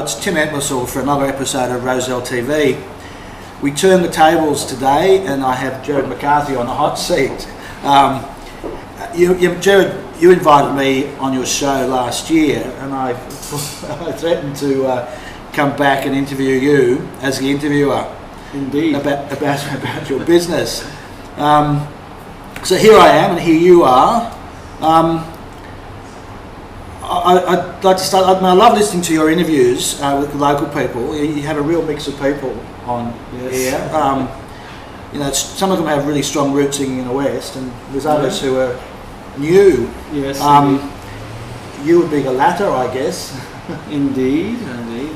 it's Tim Entwisle for another episode of Roselle TV. We turn the tables today and I have Gerard McCarthy on the hot seat. Gerard, you invited me on your show last year and I threatened to come back and interview you as the interviewer. Indeed. About your business. So here I am and here you are. I'd like to start. I love listening to your interviews with local people. You have a real mix of people on here. Some of them have really strong roots in the West, and there's others who are new. Yes. You would be the latter, I guess. Indeed.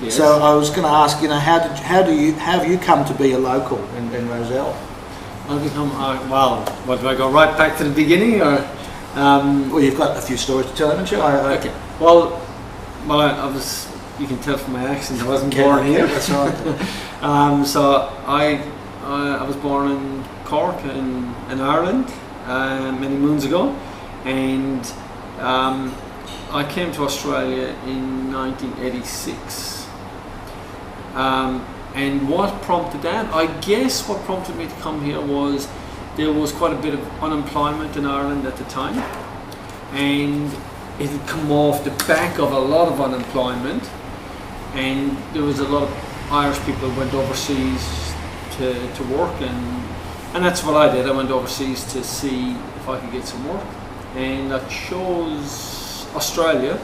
Yes. So I was going to ask, how have you come to be a local in Roselle? I've become what do I go right back to the beginning or? Well, you've got a few stories to tell, haven't you? Okay. Well, I was. You can tell from my accent, I wasn't born here. That's right. So I was born in Cork in Ireland many moons ago, and I came to Australia in 1986. And what prompted that? I guess what prompted me to come here was there was quite a bit of unemployment in Ireland at the time, and it had come off the back of a lot of unemployment, and there was a lot of Irish people who went overseas to work, and that's what I did. I went overseas to see if I could get some work, and I chose Australia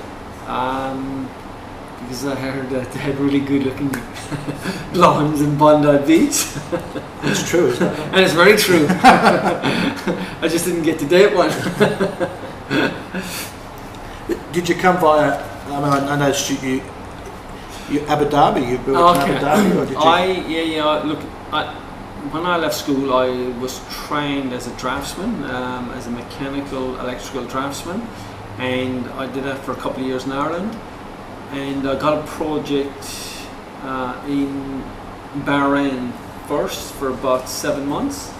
because I heard that they had really good looking blondes in Bondi Beach. It's true, isn't it? And it's very true. I just didn't get to date one. Did you come via, I noticed you Abu Dhabi, you built in Abu Dhabi, or did you? Look, when I left school I was trained as a draftsman, as a mechanical electrical draftsman, and I did that for a couple of years in Ireland. And I got a project in Bahrain first for about 7 months,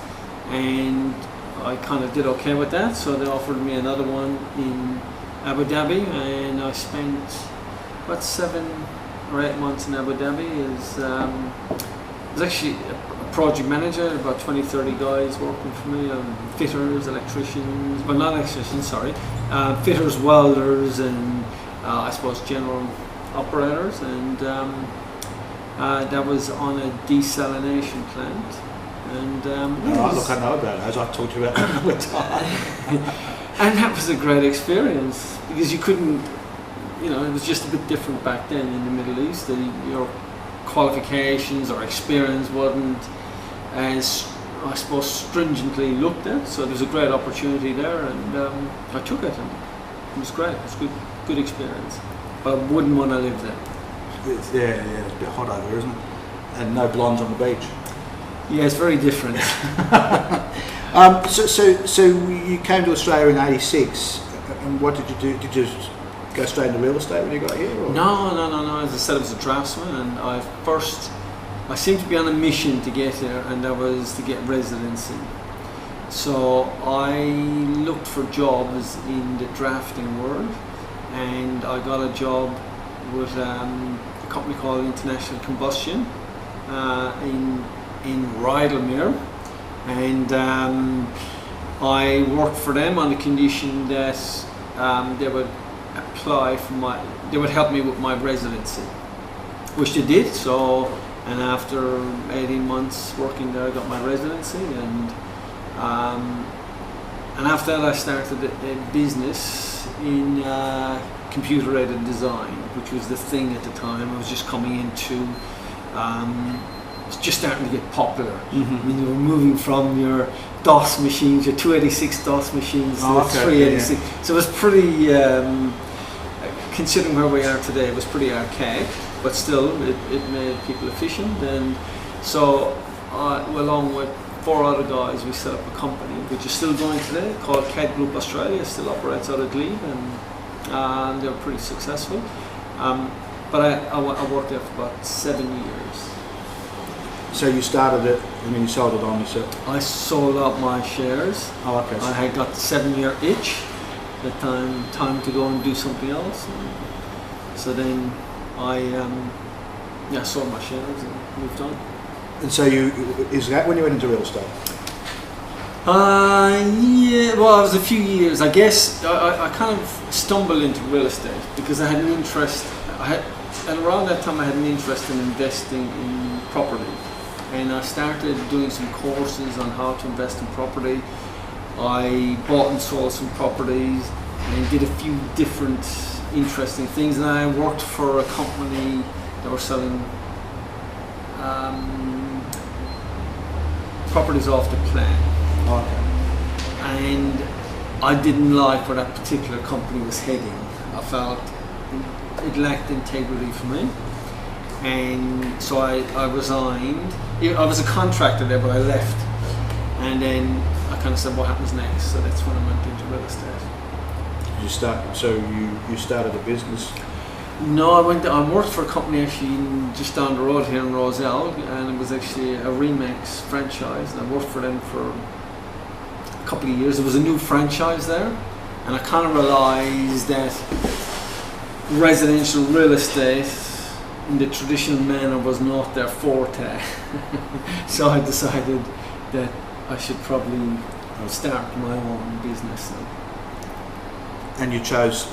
and I kind of did okay with that, so they offered me another one in Abu Dhabi, and I spent about 7 or 8 months in Abu Dhabi. I was actually a project manager, about 20-30 guys working for me, fitters, electricians, well not electricians, sorry, fitters, welders, and I suppose general operators, and that was on a desalination plant. And look, I know about those. I've talked to you about them all the time. And that was a great experience because you couldn't, it was just a bit different back then in the Middle East. Your qualifications or experience wasn't as, I suppose, stringently looked at. So there was a great opportunity there, and I took it, and it was great. It was good experience, but I wouldn't want to live there. It's a bit hot over there, isn't it? And no blondes on the beach. Yeah, it's very different. So you came to Australia in '86, and what did you do? Did you go straight into real estate when you got here? Or? No. As I said, I was a draftsman, and I seemed to be on a mission to get here, and that was to get residency. So I looked for jobs in the drafting world, and I got a job with a company called International Combustion in Rydalmere, and I worked for them on the condition that they would they would help me with my residency, which they did. So, and after 18 months working there, I got my residency, and after that I started a business in computer-aided design, which was the thing at the time. I was just coming into, it's just starting to get popular. Mm-hmm. I mean, you were moving from your DOS machines, your 286 DOS machines to 386. Yeah. So it was pretty, considering where we are today, it was pretty archaic, but still it made people efficient. And so along with 4 other guys, we set up a company which is still going today, called CAD Group Australia. Still operates out of Glebe, and they were pretty successful. But I worked there for about 7 years. So you started it, and then you sold it on yourself? I sold out my shares. Oh, okay. I had got the 7-year itch. The time to go and do something else. And so then I Yeah, I sold my shares and moved on. And so is that when you went into real estate? Yeah, well, it was a few years. I guess I kind of stumbled into real estate because I had an interest. And around that time I had an interest in investing in property. And I started doing some courses on how to invest in property. I bought and sold some properties and did a few different interesting things. And I worked for a company that were selling properties off the plan. Okay. And I didn't like where that particular company was heading. I felt it lacked integrity for me. And so I resigned. I was a contractor there, but I left. And then I kind of said, what happens next? So that's when I went into real estate. You started a business? No, I worked for a company actually just down the road here in Roselle, and it was actually a Remax franchise, and I worked for them for a couple of years. There was a new franchise there, and I kind of realised that residential real estate in the traditional manner was not their forte. So I decided that I should probably start my own business. And you chose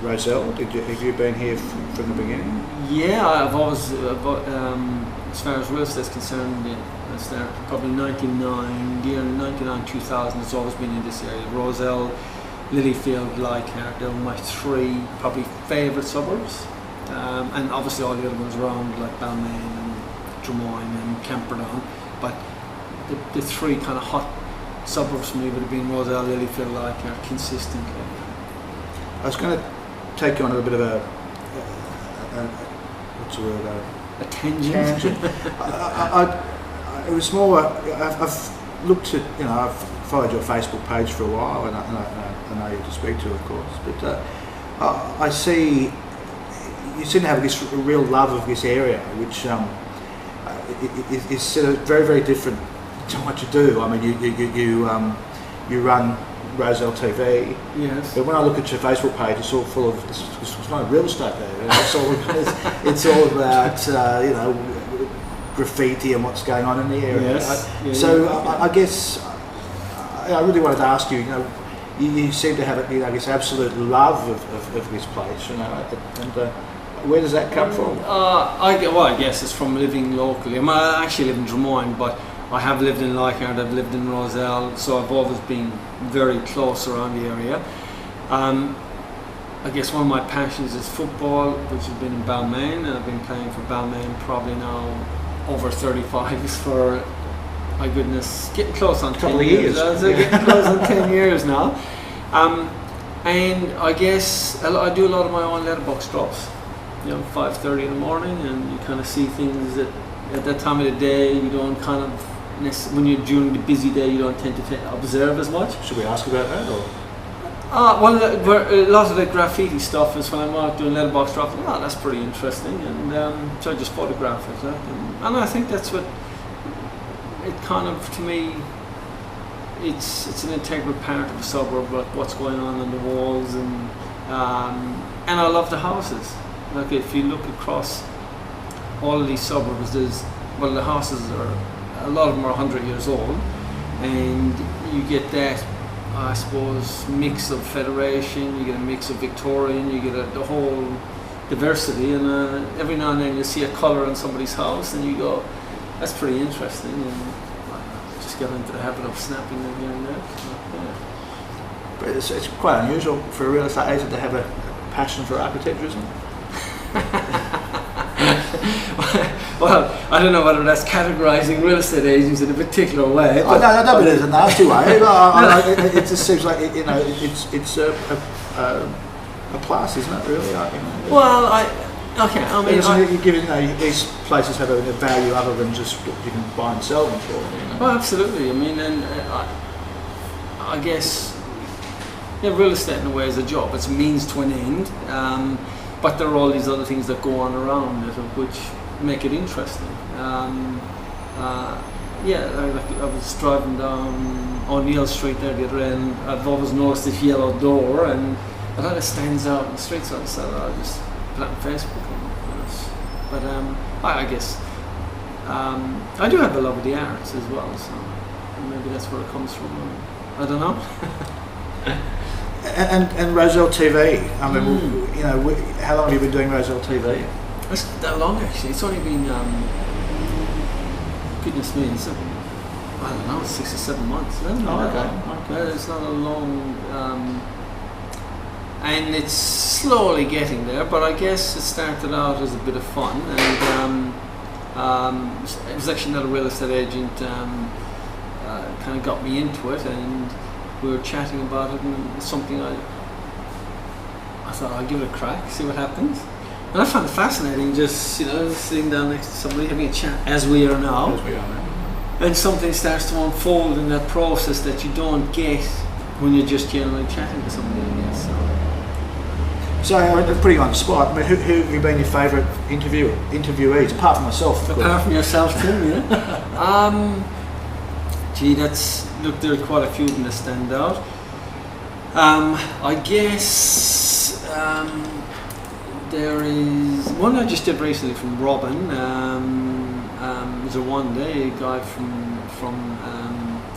Roselle. Have you been here from the beginning? Yeah, I've always, as far as real estate is concerned, I started probably 99, 2000. It's always been in this area. Roselle, Lilyfield, Leichhardt, they're my three probably favourite suburbs. And obviously all the other ones around like Balmain and Drummoyne and Camperdown. But the three kind of hot suburbs for me would have been Roselle, Lilyfield, Leichhardt consistently. I was going to take you on a bit of a what's the word? A tangent. It was more. I've looked at, I've followed your Facebook page for a while, and I know you to speak to, of course. But I see you seem to have this real love of this area, which is sort of very, very different to what you do. I mean, you run Roselle TV. Yes. But when I look at your Facebook page, it's all full of it's not real estate there. It's all about graffiti and what's going on in the area. Yes. I guess I really wanted to ask you. You seem to have this absolute love of this place. And where does that come from? I guess it's from living locally. I actually live in Drummoyne, but I have lived in Leichhardt, I've lived in Roselle, so I've always been very close around the area. I guess one of my passions is football, which has been in Balmain, and I've been playing for Balmain probably now over 35 years for, my goodness, getting close on 10 years. Getting close on 10 years now. And I guess I do a lot of my own letterbox drops. 5:30 in the morning, and you kind of see things that at that time of the day you don't kind of, when you're during the busy day, you don't tend to observe as much. Should we ask about that, or? Well, a lot of the graffiti stuff is when I'm out doing letterbox drops. That's pretty interesting, and so I just photograph it. And I think that's what it kind of, to me, it's an integral part of the suburb, like what's going on the walls, and I love the houses. Like if you look across all of these suburbs, the houses a lot of them are 100 years old, and you get that, I suppose, mix of Federation, you get a mix of Victorian, you get the whole diversity, and every now and then you see a colour in somebody's house and you go, that's pretty interesting, and I just get into the habit of snapping them here and there. But it's quite unusual for a real estate agent to have a passion for architecture, isn't it? Well, I don't know whether that's categorising real estate agents in a particular way. I don't mean it in a nasty way. It just seems like it's a plus, isn't it? Really. Well, these places have a value other than just what you can buy and sell them for. Well, absolutely. I mean, and I guess real estate in a way is a job. It's a means to an end. But there are all these other things that go on around it, which make it interesting. I was driving down O'Neill Street there the other end. I've always noticed this yellow door, and I thought it stands out in the street, so I decided I'll just put it on Facebook. And But I guess I do have a love of the arts as well, so maybe that's where it comes from. I don't know. And Roselle TV. I mean, you know, how long have you been doing Roselle TV? It's not that long actually. It's only been goodness me, it's, I don't know, 6 or 7 months. Okay. It's not a long, and it's slowly getting there. But I guess it started out as a bit of fun, and it was actually not a real estate agent. Kind of got me into it, and we were chatting about it, and it's something I thought I'd give it a crack, see what happens. And I found it fascinating, just sitting down next to somebody having a chat as we are now. And something starts to unfold in that process that you don't get when you're just generally chatting to somebody, I guess. So I'm putting you on the spot. I mean, who have you been your favourite interviewees, apart from myself? Apart from yourself, Tim, yeah. There are quite a few of them that stand out. I guess there is one I just did recently from Robin. It was a one-day guy from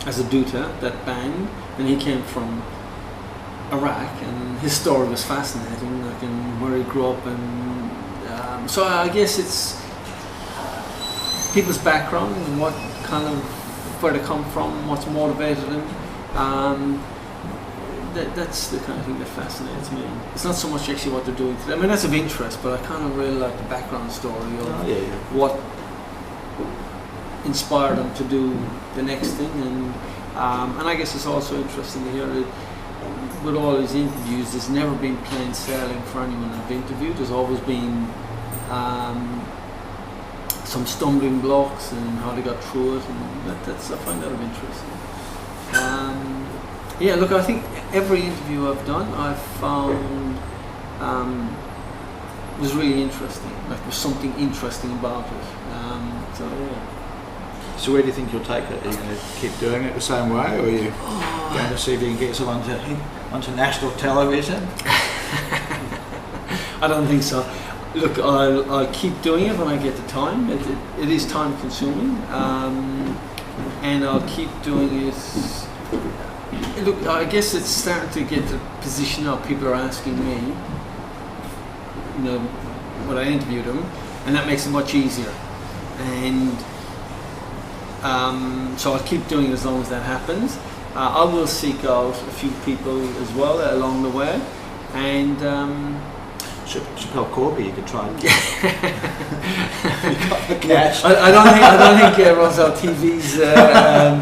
as a Duta, that band, and he came from Iraq, and his story was fascinating, like in where he grew up, and so I guess it's people's background and what kind of where they come from, what's motivated them. That's the kind of thing that fascinates me. It's not so much actually what they're doing today. I mean, that's of interest, but I kind of really like the background story of what inspired them to do the next thing, and I guess it's also interesting to hear that with all his interviews, there's never been plain sailing for anyone I've interviewed. There's always been some stumbling blocks and how they got through it, and I find that of interesting. Look, I think every interview I've done, I've found was really interesting. Like there's something interesting about it. So where do you think you'll take it? Are you going to keep doing it the same way, or are you going to see if you can get someone onto national television? I don't think so. Look, I'll keep doing it when I get the time. It is time consuming, and I'll keep doing it. Look, I guess it's starting to get to a position now. People are asking me, when I interview them, and that makes it much easier. And so I'll keep doing it as long as that happens. I will seek out a few people as well along the way, and Chappelle Corby, you could try and cash. I don't think Roselle TV's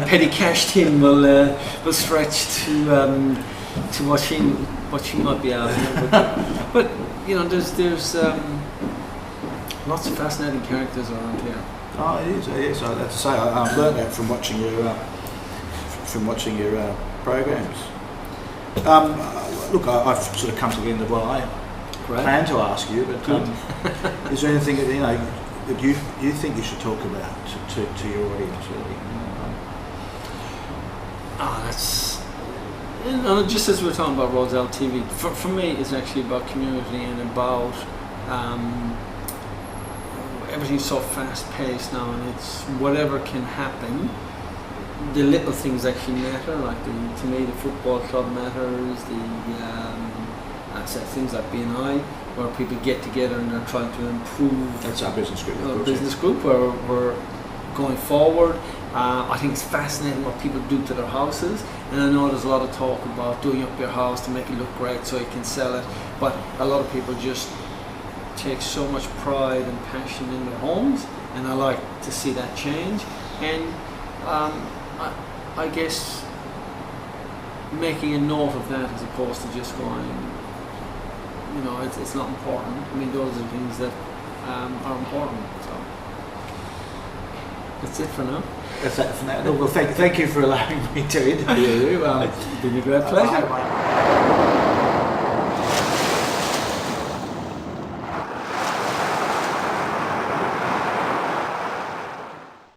petty cash team will stretch to what she might be out here. But there's lots of fascinating characters around here. Oh, it is. I have to say, I've learned that from watching your programs. Look, I've sort of come to the end of what I plan to ask you, but is there anything that you think you should talk about to your audience? Really? Just as we were talking about Roselle TV, for me, it's actually about community and about. Everything's so fast-paced now, and it's whatever can happen. The little things actually matter. Like to me, the football club matters. Things like BNI, where people get together and they're trying to improve. That's our business group. Our business group, where we're going forward. I think it's fascinating what people do to their houses, and I know there's a lot of talk about doing up your house to make it look great so you can sell it. But a lot of people just take so much pride and passion in their homes, and I like to see that change. And I guess making a note of that as opposed to just going, it's not important. I mean, those are things that are important. So that's it for now. That's it for now. Well, thank you for allowing me to interview you. It's been a great pleasure.